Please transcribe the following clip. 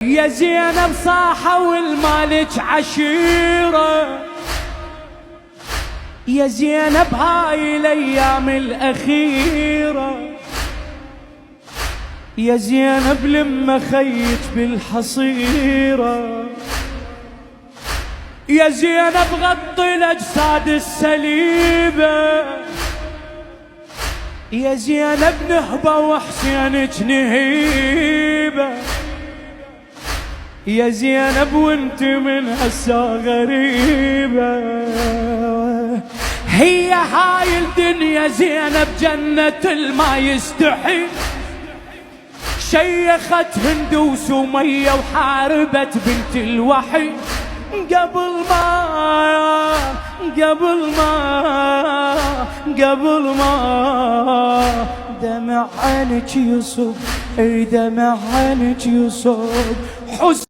يا زينب صاحة والمالك عشيرة، يا زينب هاي الايام الاخيرة، يا زينب لما خيت بالحصيرة، يا زينب غطي الاجساد السليبة، يا زينب نهبة وحسينك نهيبة، يا زينب وانت من هسه غريبة. هي هاي الدنيا زينب جنة الما يستحي، شيخت هندوس ومية وحاربت بنت الوحي، قبل ما دمع عينك يصب، اي دمع عينك يصب حزن.